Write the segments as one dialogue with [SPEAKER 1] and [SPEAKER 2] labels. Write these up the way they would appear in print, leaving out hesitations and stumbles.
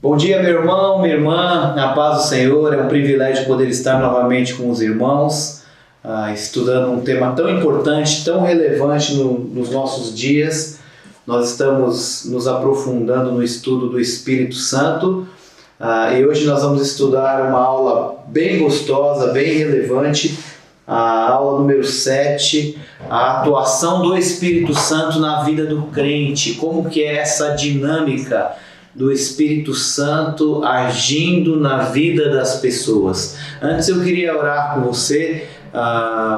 [SPEAKER 1] Bom dia, meu irmão, minha irmã, na paz do Senhor. É um privilégio poder estar novamente com os irmãos, estudando um tema tão importante, tão relevante nos nossos dias. Nós estamos nos aprofundando no estudo do Espírito Santo e hoje nós vamos estudar uma aula bem gostosa, bem relevante, a aula número 7, a atuação do Espírito Santo na vida do crente. Como que é essa dinâmica do Espírito Santo agindo na vida das pessoas. Antes eu queria orar com você.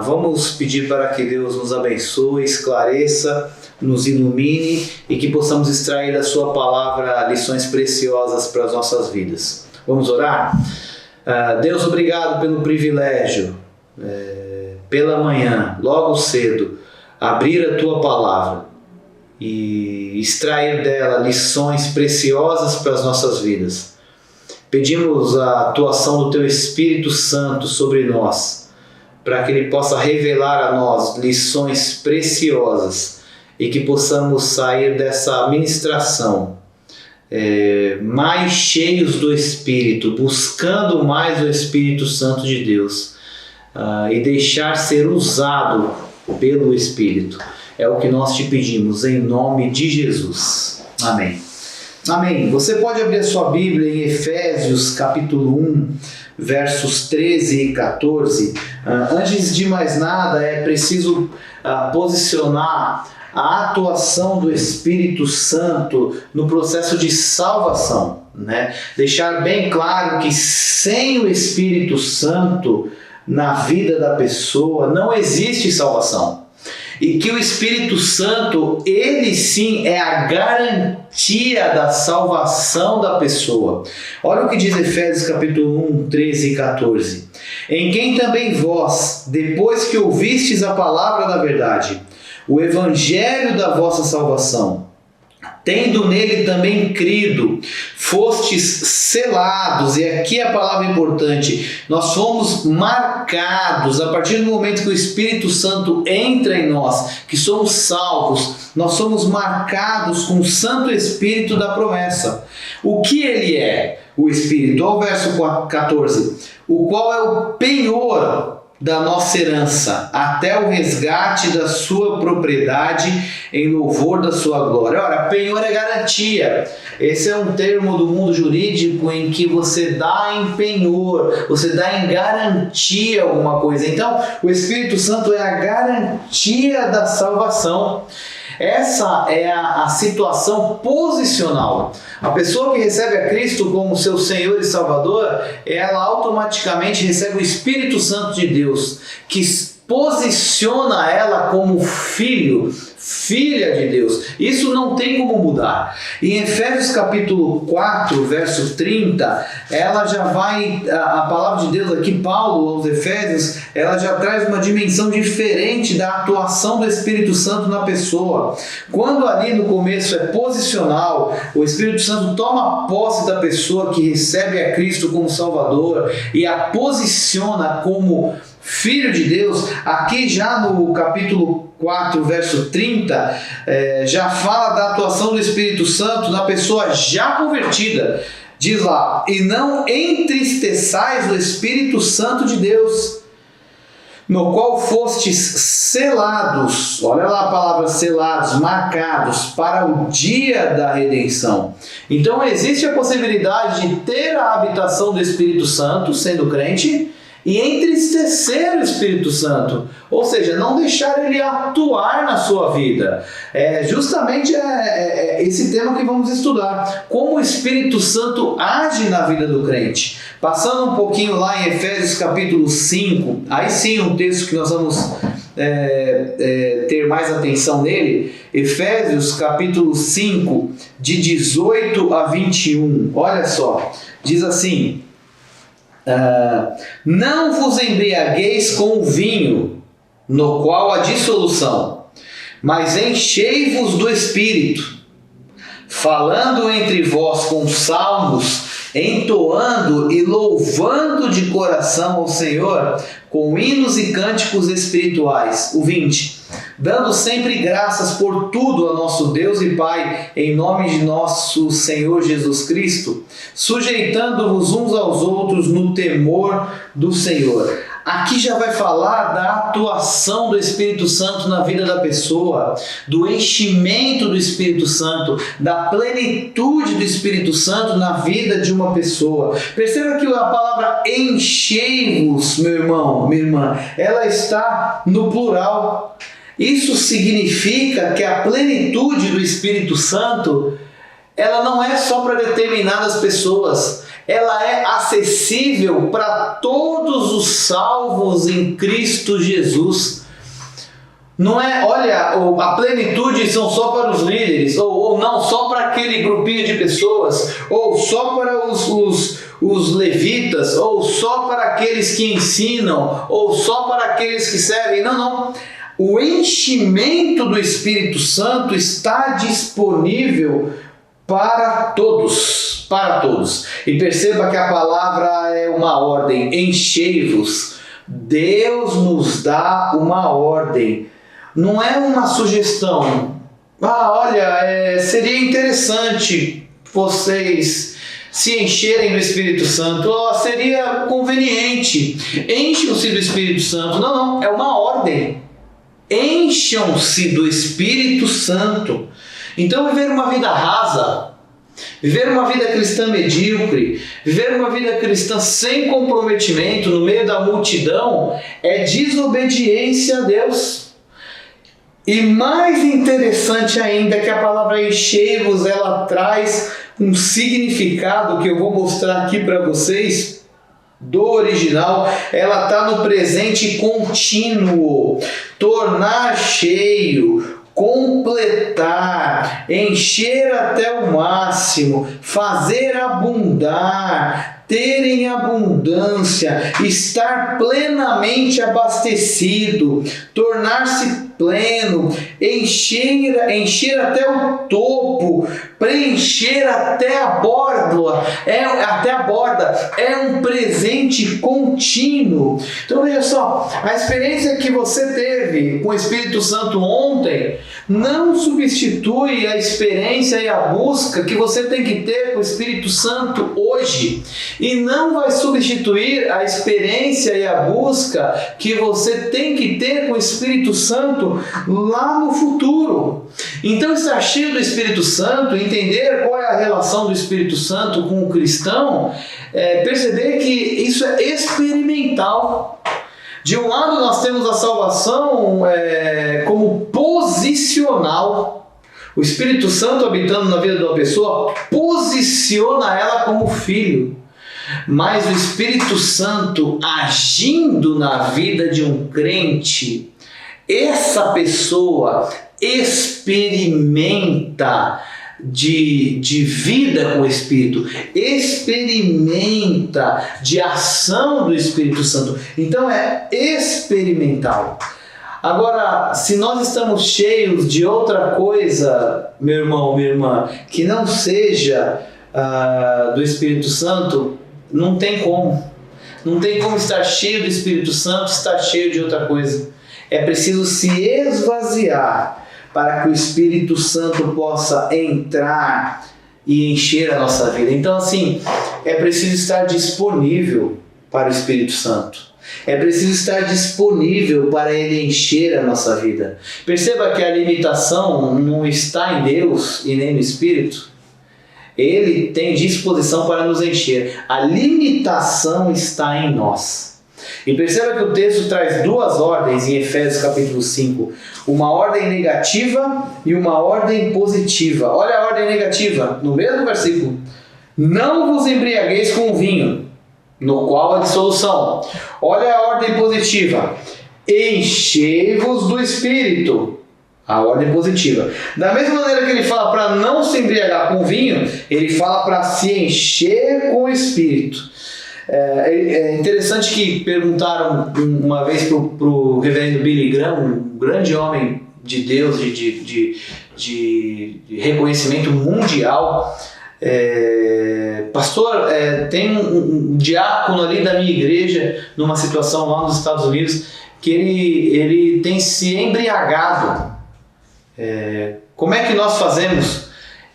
[SPEAKER 1] Vamos pedir para que Deus nos abençoe, esclareça, nos ilumine e que possamos extrair da sua palavra lições preciosas para as nossas vidas. Vamos orar? Deus, obrigado pelo privilégio, pela manhã, logo cedo, abrir a tua palavra e extrair dela lições preciosas para as nossas vidas. Pedimos a atuação do Teu Espírito Santo sobre nós, para que Ele possa revelar a nós lições preciosas e que possamos sair dessa ministração mais cheios do Espírito, buscando mais o Espírito Santo de Deus e deixar ser usado pelo Espírito. É o que nós te pedimos, em nome de Jesus. Amém. Amém. Você pode abrir a sua Bíblia em Efésios capítulo 1, versos 13 e 14. Antes de mais nada, é preciso posicionar a atuação do Espírito Santo no processo de salvação, né? Deixar bem claro que sem o Espírito Santo na vida da pessoa não existe salvação. E que o Espírito Santo, ele sim é a garantia da salvação da pessoa. Olha o que diz Efésios capítulo 1, 13 e 14. Em quem também vós, depois que ouvistes a palavra da verdade, o evangelho da vossa salvação, tendo nele também crido, fostes selados, e aqui é a palavra importante, nós fomos marcados, a partir do momento que o Espírito Santo entra em nós, que somos salvos, nós somos marcados com o Santo Espírito da promessa. O que ele é, o Espírito? Olha o verso 14, o qual é o penhor da nossa herança, até o resgate da sua propriedade em louvor da sua glória. Ora, penhor é garantia. Esse é um termo do mundo jurídico em que você dá em penhor, você dá em garantia alguma coisa. Então, o Espírito Santo é a garantia da salvação. Essa é a situação posicional. A pessoa que recebe a Cristo como seu Senhor e Salvador, ela automaticamente recebe o Espírito Santo de Deus, que posiciona ela como filho, filha de Deus. Isso não tem como mudar. Em Efésios capítulo 4, verso 30, ela já vai, a palavra de Deus aqui, Paulo aos Efésios, ela já traz uma dimensão diferente da atuação do Espírito Santo na pessoa. Quando ali no começo é posicional, o Espírito Santo toma posse da pessoa que recebe a Cristo como Salvador e a posiciona como filho de Deus. Aqui já no capítulo 4, verso 30, já fala da atuação do Espírito Santo na pessoa já convertida. Diz lá, e não entristeçais o Espírito Santo de Deus, no qual fostes selados, olha lá a palavra selados, marcados para o dia da redenção. Então existe a possibilidade de ter a habitação do Espírito Santo, sendo crente, e entristecer o Espírito Santo, ou seja, não deixar ele atuar na sua vida. Justamente esse tema que vamos estudar, como o Espírito Santo age na vida do crente. Passando um pouquinho lá em Efésios capítulo 5, aí sim um texto que nós vamos ter mais atenção nele, Efésios capítulo 5, de 18 a 21, olha só, diz assim: não vos embriagueis com o vinho, no qual há dissolução, mas enchei-vos do Espírito, falando entre vós com salmos, entoando e louvando de coração ao Senhor, com hinos e cânticos espirituais. O 20. dando sempre graças por tudo a nosso Deus e Pai, em nome de nosso Senhor Jesus Cristo, sujeitando-vos uns aos outros no temor do Senhor. Aqui já vai falar da atuação do Espírito Santo na vida da pessoa, do enchimento do Espírito Santo, da plenitude do Espírito Santo na vida de uma pessoa. Perceba que a palavra enchei-vos, meu irmão, minha irmã, ela está no plural. Isso significa que a plenitude do Espírito Santo, ela não é só para determinadas pessoas. Ela é acessível para todos os salvos em Cristo Jesus. Não é, olha, a plenitude são só para os líderes, ou não, só para aquele grupinho de pessoas, ou só para os levitas, ou só para aqueles que ensinam, ou só para aqueles que servem. Não. O enchimento do Espírito Santo está disponível para todos, E perceba que a palavra é uma ordem, enchei-vos. Deus nos dá uma ordem, não é uma sugestão. Olha, seria interessante vocês se encherem do Espírito Santo, seria conveniente, encham-se do Espírito Santo. Não, é uma ordem, encham-se do Espírito Santo. Então, viver uma vida rasa, viver uma vida cristã medíocre, viver uma vida cristã sem comprometimento no meio da multidão é desobediência a Deus. E mais interessante ainda é que a palavra enchei-vos, ela traz um significado que eu vou mostrar aqui para vocês. Do original, ela está no presente contínuo, tornar cheio, completar, encher até o máximo, fazer abundar, ter em abundância, estar plenamente abastecido, tornar-se pleno, encher até o topo, preencher até a borda, é um presente contínuo. Então veja só, a experiência que você teve com o Espírito Santo ontem não substitui a experiência e a busca que você tem que ter com o Espírito Santo hoje, e não vai substituir a experiência e a busca que você tem que ter com o Espírito Santo lá no futuro. Então, estar cheio do Espírito Santo, entender qual é a relação do Espírito Santo com o cristão, perceber que isso é experimental. De um lado, nós temos a salvação como posicional. O Espírito Santo habitando na vida de uma pessoa posiciona ela como filho. Mas o Espírito Santo agindo na vida de um crente, essa pessoa experimenta de vida com o Espírito, experimenta de ação do Espírito Santo. Então é experimental. Agora, se nós estamos cheios de outra coisa, meu irmão, minha irmã, que não seja do Espírito Santo, não tem como. Não tem como estar cheio do Espírito Santo, estar cheio de outra coisa. É preciso se esvaziar para que o Espírito Santo possa entrar e encher a nossa vida. Então, assim, é preciso estar disponível para o Espírito Santo. É preciso estar disponível para Ele encher a nossa vida. Perceba que a limitação não está em Deus e nem no Espírito. Ele tem disposição para nos encher. A limitação está em nós. E perceba que o texto traz duas ordens em Efésios capítulo 5. Uma ordem negativa e uma ordem positiva. Olha a ordem negativa, no mesmo versículo. Não vos embriagueis com o vinho, no qual há dissolução. Olha a ordem positiva. Enchei-vos do Espírito. A ordem positiva. Da mesma maneira que ele fala para não se embriagar com vinho, ele fala para se encher com o Espírito. É interessante que perguntaram uma vez para o reverendo Billy Graham, um grande homem de Deus, de reconhecimento mundial. Pastor, tem um diácono ali da minha igreja, numa situação lá nos Estados Unidos, que ele tem se embriagado. Como é que nós fazemos?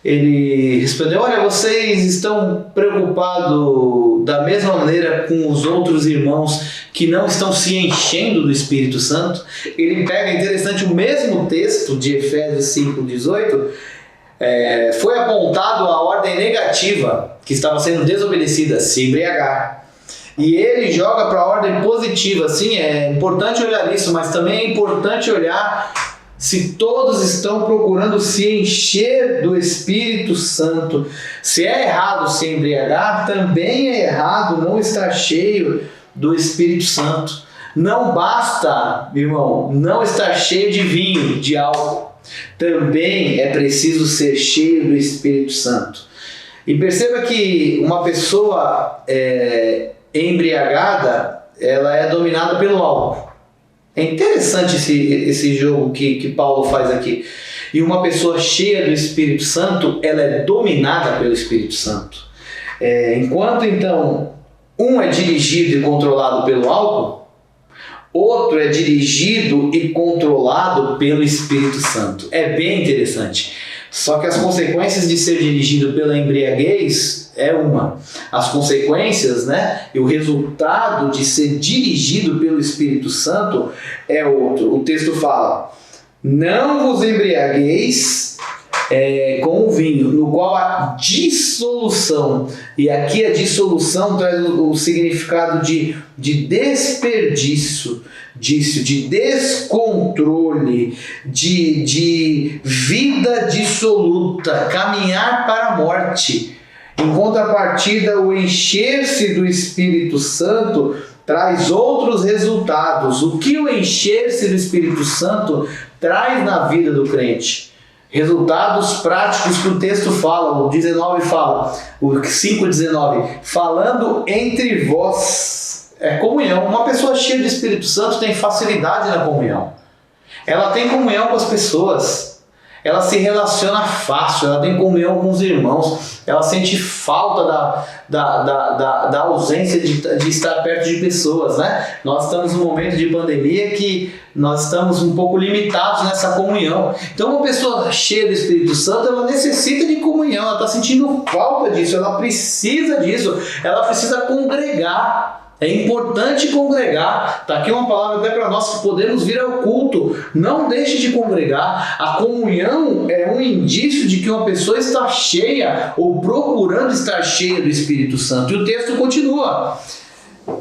[SPEAKER 1] Ele respondeu: olha, vocês estão preocupados da mesma maneira com os outros irmãos que não estão se enchendo do Espírito Santo. Ele pega, interessante, o mesmo texto de Efésios 5:18, foi apontado a ordem negativa que estava sendo desobedecida, se embriagar. E ele joga para a ordem positiva. Sim, é importante olhar isso, mas também é importante olhar se todos estão procurando se encher do Espírito Santo. Se é errado se embriagar, também é errado não estar cheio do Espírito Santo. Não basta, irmão, não estar cheio de vinho, de álcool. Também é preciso ser cheio do Espírito Santo. E perceba que uma pessoa embriagada, ela é dominada pelo álcool. É interessante esse jogo que Paulo faz aqui. E uma pessoa cheia do Espírito Santo, ela é dominada pelo Espírito Santo. Enquanto então um é dirigido e controlado pelo álcool, outro é dirigido e controlado pelo Espírito Santo. É bem interessante. Só que as consequências de ser dirigido pela embriaguez é uma. As consequências, e o resultado de ser dirigido pelo Espírito Santo é outro. O texto fala: não vos embriagueis com o vinho, no qual há dissolução. E aqui a dissolução traz o significado de desperdício, de descontrole, de vida dissoluta, caminhar para a morte. Em contrapartida, o encher-se do Espírito Santo traz outros resultados. O que o encher-se do Espírito Santo traz na vida do crente? Resultados práticos que o texto fala, o 19 fala, o 5:19, falando entre vós. É comunhão. Uma pessoa cheia de Espírito Santo tem facilidade na comunhão. Ela tem comunhão com as pessoas. Ela se relaciona fácil, ela tem comunhão com os irmãos, ela sente falta da ausência de estar perto de pessoas, Nós estamos num momento de pandemia que nós estamos um pouco limitados nessa comunhão. Então uma pessoa cheia do Espírito Santo, ela necessita de comunhão, ela está sentindo falta disso, ela precisa disso, ela precisa congregar. É importante congregar. Está aqui uma palavra até para nós que podemos vir ao culto. Não deixe de congregar. A comunhão é um indício de que uma pessoa está cheia ou procurando estar cheia do Espírito Santo. E o texto continua: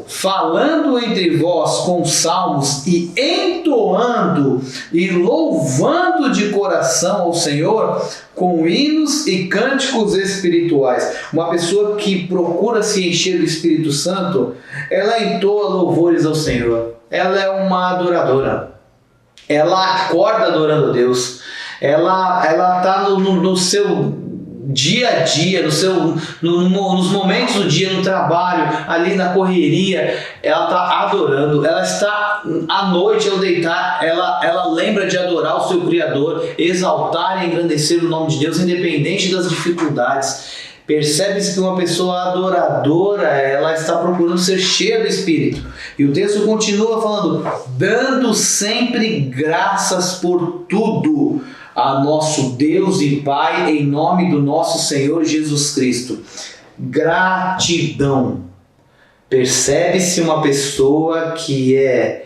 [SPEAKER 1] falando entre vós com salmos e entoando e louvando de coração ao Senhor com hinos e cânticos espirituais. Uma pessoa que procura se encher do Espírito Santo, ela entoa louvores ao Senhor. Ela é uma adoradora. Ela acorda adorando a Deus. Ela está no seu dia a dia, nos momentos do dia, no trabalho, ali na correria, ela está adorando. Ela está à noite ao deitar, ela lembra de adorar o seu Criador, exaltar e engrandecer o nome de Deus, independente das dificuldades. Percebe-se que uma pessoa adoradora, ela está procurando ser cheia do Espírito. E o texto continua falando: dando sempre graças por tudo a nosso Deus e Pai, em nome do nosso Senhor Jesus Cristo. Gratidão. Percebe-se uma pessoa que é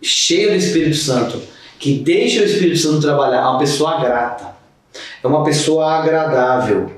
[SPEAKER 1] cheia do Espírito Santo, que deixa o Espírito Santo trabalhar, é uma pessoa grata, é uma pessoa agradável,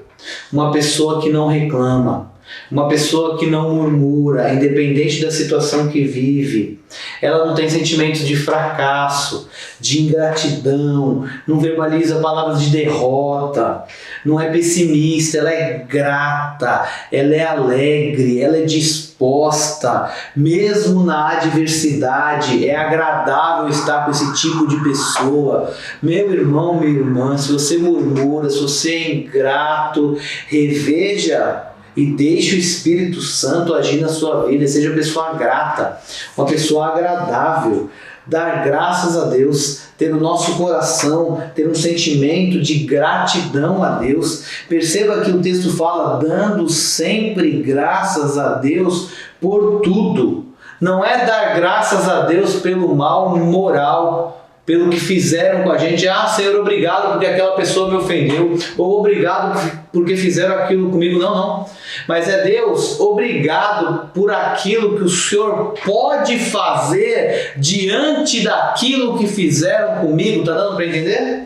[SPEAKER 1] uma pessoa que não reclama, uma pessoa que não murmura, independente da situação que vive. Ela não tem sentimento de fracasso, de ingratidão, não verbaliza palavras de derrota, não é pessimista, ela é grata, ela é alegre, ela é disposta, mesmo na adversidade. É agradável estar com esse tipo de pessoa. Meu irmão, minha irmã, se você murmura, se você é ingrato, reveja e deixe o Espírito Santo agir na sua vida. Seja uma pessoa grata, uma pessoa agradável. Dar graças a Deus, ter no nosso coração, ter um sentimento de gratidão a Deus. Perceba que o texto fala: dando sempre graças a Deus por tudo. Não é dar graças a Deus pelo mal moral, pelo que fizeram com a gente. Ah, Senhor, obrigado porque aquela pessoa me ofendeu, ou obrigado porque fizeram aquilo comigo. Não, não. Mas é Deus, obrigado por aquilo que o Senhor pode fazer diante daquilo que fizeram comigo. Tá dando para entender?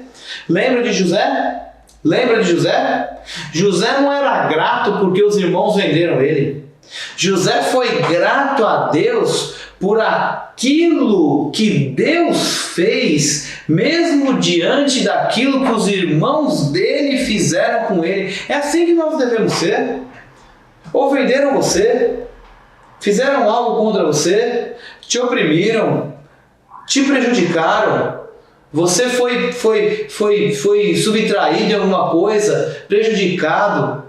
[SPEAKER 1] Lembra de José? Lembra de José? José não era grato porque os irmãos venderam ele. José foi grato a Deus por aquilo que Deus fez, mesmo diante daquilo que os irmãos dele fizeram com ele. É assim que nós devemos ser. Ou venderam você, fizeram algo contra você, te oprimiram, te prejudicaram, você foi subtraído em alguma coisa, prejudicado,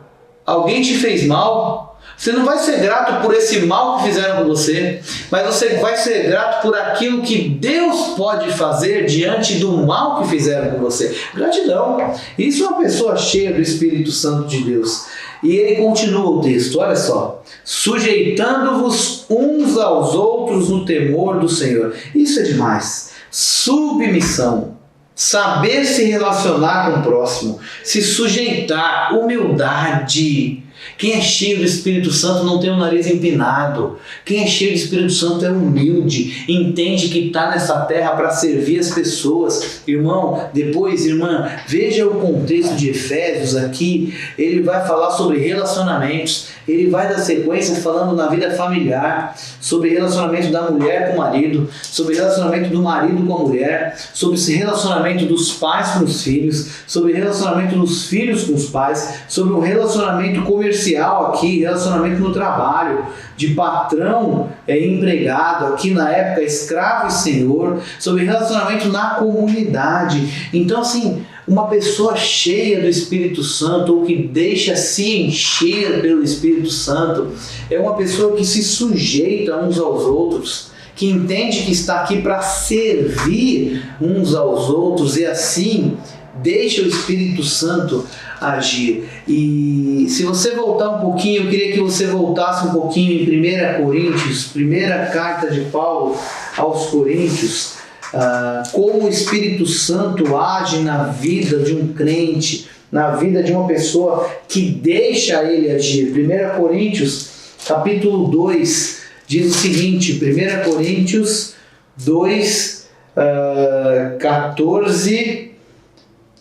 [SPEAKER 1] alguém te fez mal. Você não vai ser grato por esse mal que fizeram com você, mas você vai ser grato por aquilo que Deus pode fazer diante do mal que fizeram com você. Gratidão. Isso é uma pessoa cheia do Espírito Santo de Deus. E ele continua o texto, olha só. Sujeitando-vos uns aos outros no temor do Senhor. Isso é demais. Submissão. Saber se relacionar com o próximo. Se sujeitar. Humildade. Quem é cheio do Espírito Santo não tem o nariz empinado. Quem é cheio do Espírito Santo é humilde. Entende que está nessa terra para servir as pessoas. Irmão, depois, irmã, veja o contexto de Efésios aqui. Ele vai falar sobre relacionamentos. Ele vai dar sequência falando na vida familiar, sobre relacionamento da mulher com o marido, sobre relacionamento do marido com a mulher, sobre esse relacionamento dos pais com os filhos, sobre relacionamento dos filhos com os pais, sobre o relacionamento comercial aqui, relacionamento no trabalho, de patrão e empregado, aqui na época escravo e senhor, sobre relacionamento na comunidade. Então, assim, uma pessoa cheia do Espírito Santo, ou que deixa se encher pelo Espírito Santo, é uma pessoa que se sujeita uns aos outros, que entende que está aqui para servir uns aos outros, e assim deixa o Espírito Santo agir. E se você voltar um pouquinho, eu queria que você voltasse um pouquinho em 1 Coríntios, primeira carta de Paulo aos Coríntios, como o Espírito Santo age na vida de um crente, na vida de uma pessoa que deixa ele agir. 1 Coríntios, capítulo 2, diz o seguinte, 1 Coríntios 2, 14,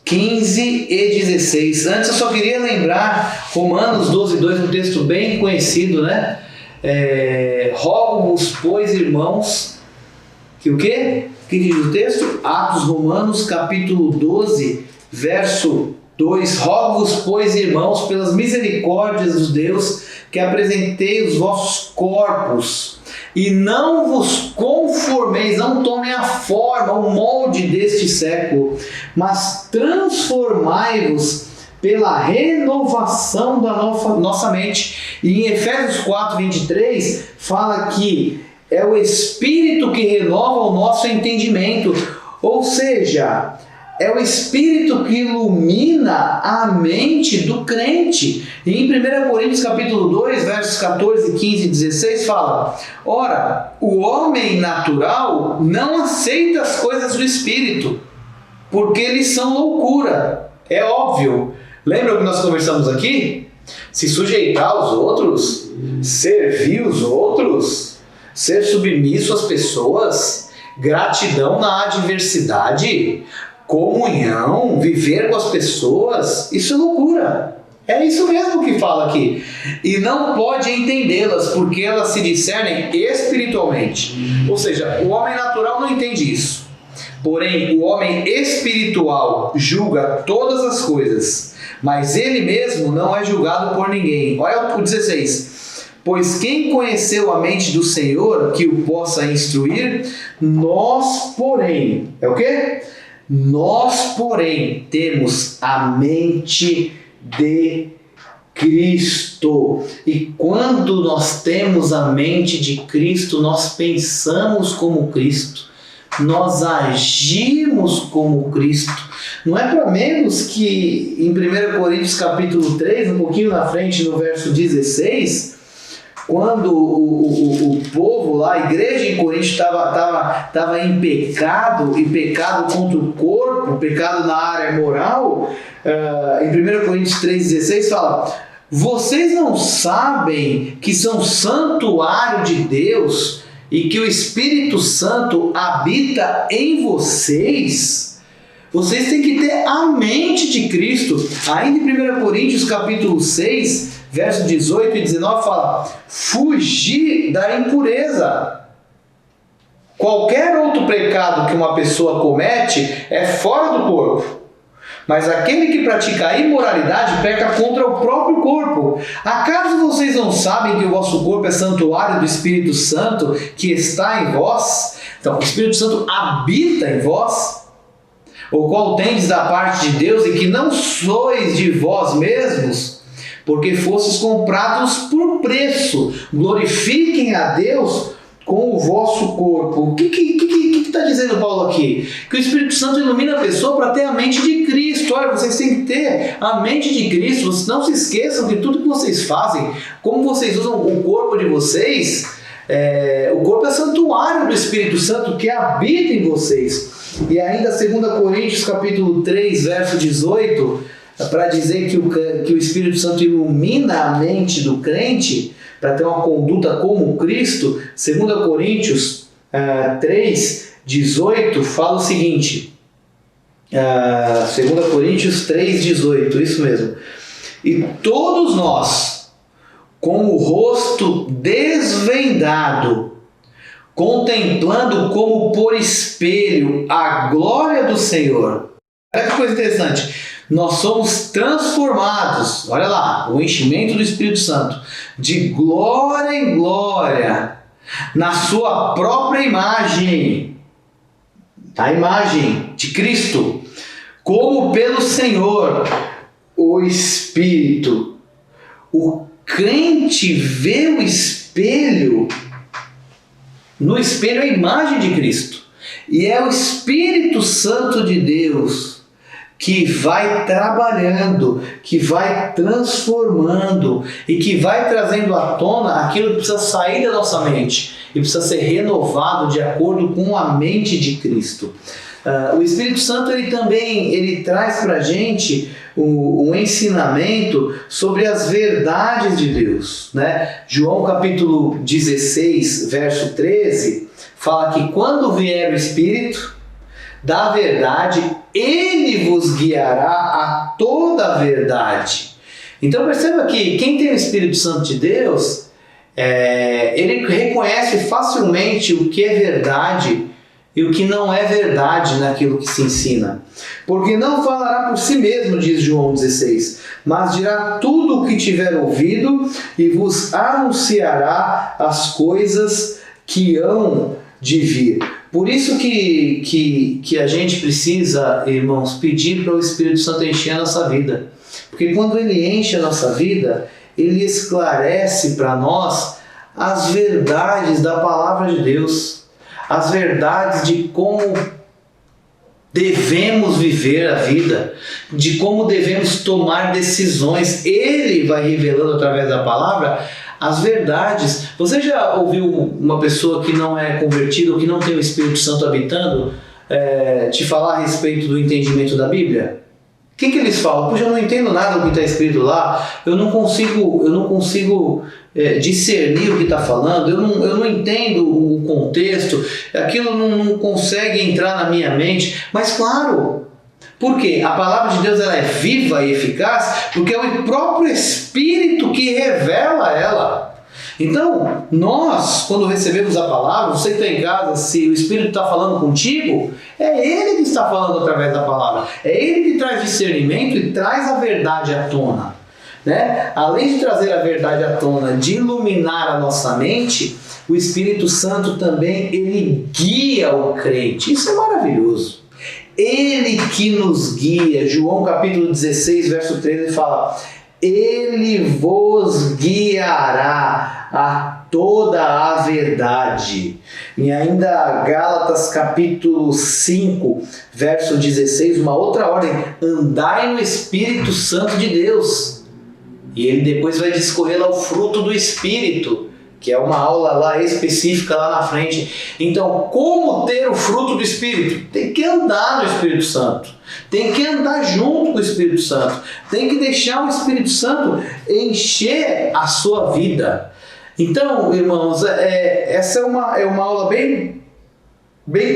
[SPEAKER 1] 15 e 16. Antes eu só queria lembrar Romanos 12, 2, um texto bem conhecido, né? Rogo-vos, pois, irmãos, que o quê? O que diz o texto? Atos Romanos, capítulo 12, verso 2. Rogo-vos, pois, irmãos, pelas misericórdias de Deus, que apresentei os vossos corpos, e não vos conformeis, não tomem a forma, o molde deste século, mas transformai-vos pela renovação da nossa mente. E em Efésios 4, 23, fala que é o Espírito que renova o nosso entendimento, ou seja, é o Espírito que ilumina a mente do crente. E em 1 Coríntios capítulo 2, versos 14, 15 e 16 fala: ora, o homem natural não aceita as coisas do Espírito, porque eles são loucura. É óbvio. Lembra o que nós conversamos aqui? Se sujeitar aos outros, servir os outros, ser submisso às pessoas, gratidão na adversidade, comunhão, viver com as pessoas, isso é loucura. É isso mesmo que fala aqui. E não pode entendê-las, porque elas se discernem espiritualmente. Ou seja, o homem natural não entende isso. Porém, o homem espiritual julga todas as coisas, mas ele mesmo não é julgado por ninguém. Olha o 16. Pois quem conheceu a mente do Senhor, que o possa instruir, nós, porém, é o quê? Nós, porém, temos a mente de Cristo. E quando nós temos a mente de Cristo, nós pensamos como Cristo, nós agimos como Cristo. Não é para menos que em 1 Coríntios capítulo 3, um pouquinho na frente, no verso 16, quando o povo lá, a igreja em Corinto estava em pecado, e pecado contra o corpo, pecado na área moral, em 1 Coríntios 3,16 fala: vocês não sabem que são santuário de Deus e que o Espírito Santo habita em vocês? Vocês têm que ter a mente de Cristo. Ainda em 1 Coríntios capítulo 6, verso 18 e 19 fala: fugir da impureza. Qualquer outro pecado que uma pessoa comete é fora do corpo, mas aquele que pratica a imoralidade peca contra o próprio corpo. Acaso vocês não sabem que o vosso corpo é santuário do Espírito Santo que está em vós? Então, o Espírito Santo habita em vós, o qual tendes da parte de Deus, e que não sois de vós mesmos, porque fostes comprados por preço. Glorifiquem a Deus com o vosso corpo. O que está dizendo Paulo aqui? Que o Espírito Santo ilumina a pessoa para ter a mente de Cristo. Olha, vocês têm que ter a mente de Cristo. Não se esqueçam que tudo que vocês fazem, como vocês usam o corpo de vocês, o corpo é santuário do Espírito Santo que habita em vocês. E ainda 2 Coríntios capítulo 3, verso 18, para dizer que o Espírito Santo ilumina a mente do crente para ter uma conduta como Cristo. 2 Coríntios 3, 18 fala o seguinte, 2 Coríntios 3, 18, isso mesmo: e todos nós, com o rosto desvendado, contemplando como por espelho a glória do Senhor. Olha que coisa interessante. Nós somos transformados, olha lá, o enchimento do Espírito Santo, de glória em glória, na sua própria imagem, a imagem de Cristo, como pelo Senhor, o Espírito. O crente vê o espelho, no espelho a imagem de Cristo, e é o Espírito Santo de Deus que vai trabalhando, que vai transformando e que vai trazendo à tona aquilo que precisa sair da nossa mente e precisa ser renovado de acordo com a mente de Cristo. O Espírito Santo ele traz para a gente um ensinamento sobre as verdades de Deus, né? João capítulo 16, verso 13, fala que quando vier o Espírito da verdade, ele vos guiará a toda a verdade. Então perceba que quem tem o Espírito Santo de Deus, ele reconhece facilmente o que é verdade e o que não é verdade naquilo que se ensina. Porque não falará por si mesmo, diz João 16, mas dirá tudo o que tiver ouvido e vos anunciará as coisas que hão de vir. Por isso que a gente precisa, irmãos, pedir para o Espírito Santo encher a nossa vida. Porque quando ele enche a nossa vida, ele esclarece para nós as verdades da palavra de Deus, as verdades de como devemos viver a vida, de como devemos tomar decisões. Ele vai revelando através da palavra as verdades. Você já ouviu uma pessoa que não é convertida, ou que não tem o Espírito Santo habitando, te falar a respeito do entendimento da Bíblia? O que eles falam? Puxa, eu não entendo nada do que está escrito lá, eu não consigo discernir o que está falando, eu não entendo o contexto, aquilo não consegue entrar na minha mente. Mas claro, porque a palavra de Deus ela é viva e eficaz, porque é o próprio Espírito que revela ela. Então, nós, quando recebemos a palavra, você que está em casa, se o Espírito está falando contigo, é Ele que está falando através da palavra. É Ele que traz discernimento e traz a verdade à tona, né? Além de trazer a verdade à tona, de iluminar a nossa mente, o Espírito Santo também, ele guia o crente. Isso é maravilhoso. Ele que nos guia. João capítulo 16, verso 13 fala: Ele vos guiará a toda a verdade. E ainda Gálatas capítulo 5, verso 16, uma outra ordem: andai no Espírito Santo de Deus. E ele depois vai discorrer lá o fruto do Espírito, que é uma aula lá específica lá na frente. Então, como ter o fruto do Espírito? Tem que andar no Espírito Santo. Tem que andar junto com o Espírito Santo. Tem que deixar o Espírito Santo encher a sua vida. Então, irmãos, essa é uma aula bem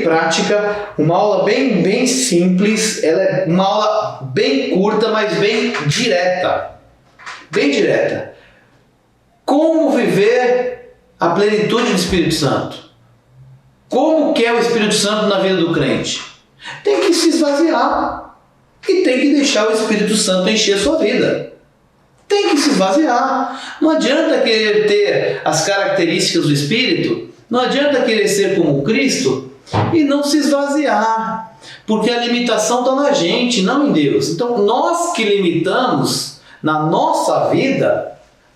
[SPEAKER 1] prática, uma aula bem simples. Ela é uma aula bem curta, mas bem direta. Bem direta. Como viver a plenitude do Espírito Santo? Como que é o Espírito Santo na vida do crente? Tem que se esvaziar e tem que deixar o Espírito Santo encher a sua vida. Tem que se esvaziar. Não adianta querer ter as características do Espírito, não adianta querer ser como Cristo e não se esvaziar, porque a limitação está na gente, não em Deus. Então nós que limitamos na nossa vida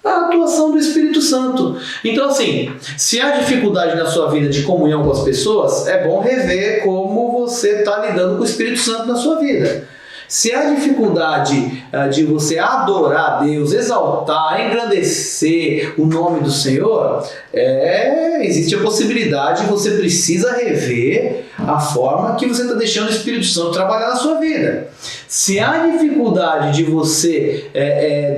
[SPEAKER 1] a atuação do Espírito Santo. Então assim, se há dificuldade na sua vida de comunhão com as pessoas, é bom rever como você está lidando com o Espírito Santo na sua vida. Se há dificuldade de você adorar a Deus, exaltar, engrandecer o nome do Senhor, existe a possibilidade, você precisa rever a forma que você está deixando o Espírito Santo trabalhar na sua vida. Se há dificuldade de você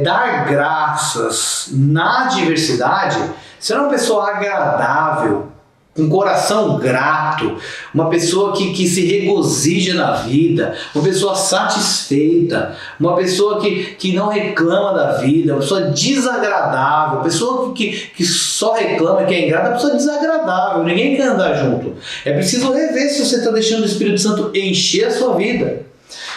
[SPEAKER 1] dar graças na adversidade, ser uma pessoa agradável, um coração grato, uma pessoa que se regozija na vida, uma pessoa satisfeita, uma pessoa que não reclama da vida, uma pessoa desagradável, uma pessoa que só reclama, que é ingrata, uma pessoa desagradável, ninguém quer andar junto. É preciso rever se você está deixando o Espírito Santo encher a sua vida.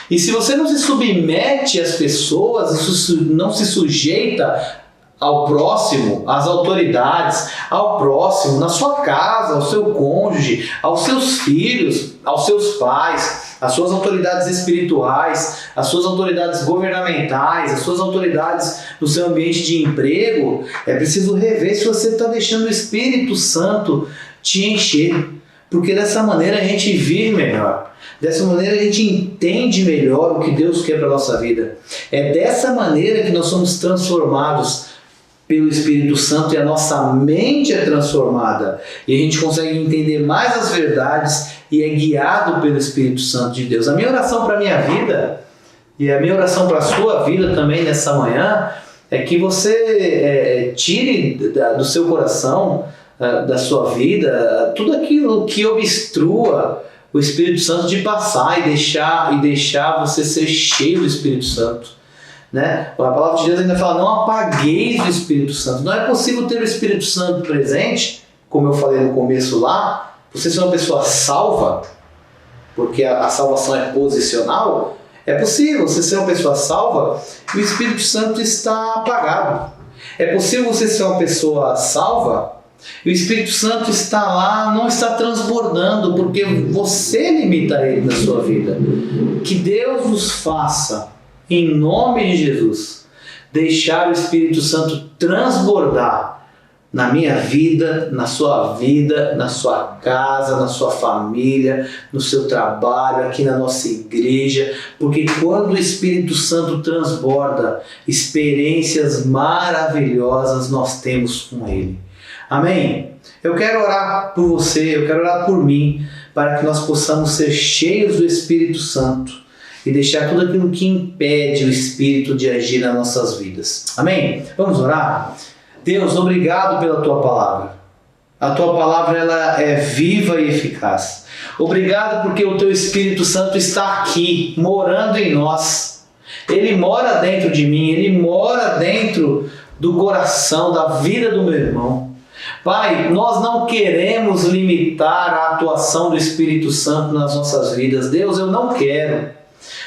[SPEAKER 1] E se você não se submete às pessoas, não se sujeita ao próximo, às autoridades, ao próximo, na sua casa, ao seu cônjuge, aos seus filhos, aos seus pais, às suas autoridades espirituais, às suas autoridades governamentais, às suas autoridades no seu ambiente de emprego, é preciso rever se você está deixando o Espírito Santo te encher, porque dessa maneira a gente vive melhor. Dessa maneira a gente entende melhor o que Deus quer para a nossa vida. É dessa maneira que nós somos transformados pelo Espírito Santo e a nossa mente é transformada. E a gente consegue entender mais as verdades e é guiado pelo Espírito Santo de Deus. A minha oração para a minha vida e a minha oração para a sua vida também nessa manhã é que você tire do seu coração, da sua vida, tudo aquilo que obstrua o Espírito Santo de passar e deixar você ser cheio do Espírito Santo. Né? A palavra de Deus ainda fala: não apagueis o Espírito Santo. Não é possível ter o Espírito Santo presente, como eu falei no começo lá, você ser uma pessoa salva, porque a salvação é posicional. É possível você ser uma pessoa salva e o Espírito Santo está apagado. É possível você ser uma pessoa salva e o Espírito Santo está lá, não está transbordando, porque você limita ele na sua vida. Que Deus nos faça, em nome de Jesus, deixar o Espírito Santo transbordar na minha vida, na sua casa, na sua família, no seu trabalho, aqui na nossa igreja, porque quando o Espírito Santo transborda, experiências maravilhosas nós temos com Ele. Amém? Eu quero orar por você, eu quero orar por mim, para que nós possamos ser cheios do Espírito Santo e deixar tudo aquilo que impede o Espírito de agir nas nossas vidas. Amém? Vamos orar? Deus, obrigado pela Tua Palavra. A Tua Palavra ela é viva e eficaz. Obrigado porque o Teu Espírito Santo está aqui, morando em nós. Ele mora dentro de mim, Ele mora dentro do coração, da vida do meu irmão. Pai, nós não queremos limitar a atuação do Espírito Santo nas nossas vidas. Deus, eu não quero.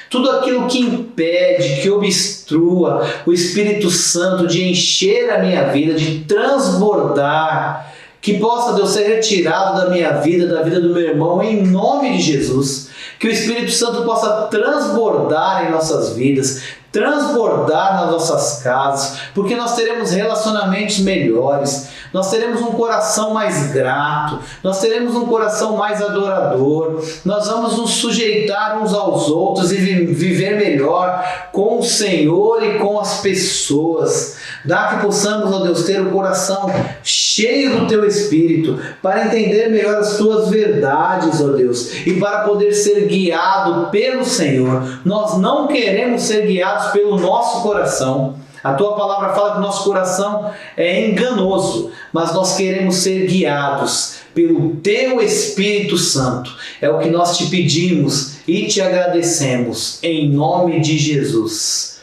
[SPEAKER 1] Tudo aquilo que impede, que obstrua o Espírito Santo de encher a minha vida, de transbordar, que possa, Deus, ser retirado da minha vida, da vida do meu irmão, em nome de Jesus. Que o Espírito Santo possa transbordar em nossas vidas, transbordar nas nossas casas, porque nós teremos relacionamentos melhores, nós teremos um coração mais grato, nós teremos um coração mais adorador, nós vamos nos sujeitar uns aos outros e viver melhor com o Senhor e com as pessoas. Dá que possamos, ó Deus, ter o coração cheio do Teu Espírito, para entender melhor as Tuas verdades, ó Deus, e para poder ser guiado pelo Senhor. Nós não queremos ser guiados pelo nosso coração. A Tua palavra fala que o nosso coração é enganoso, mas nós queremos ser guiados pelo Teu Espírito Santo. É o que nós te pedimos e te agradecemos, em nome de Jesus.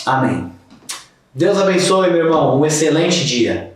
[SPEAKER 1] Amém. Deus abençoe, meu irmão. Um excelente dia.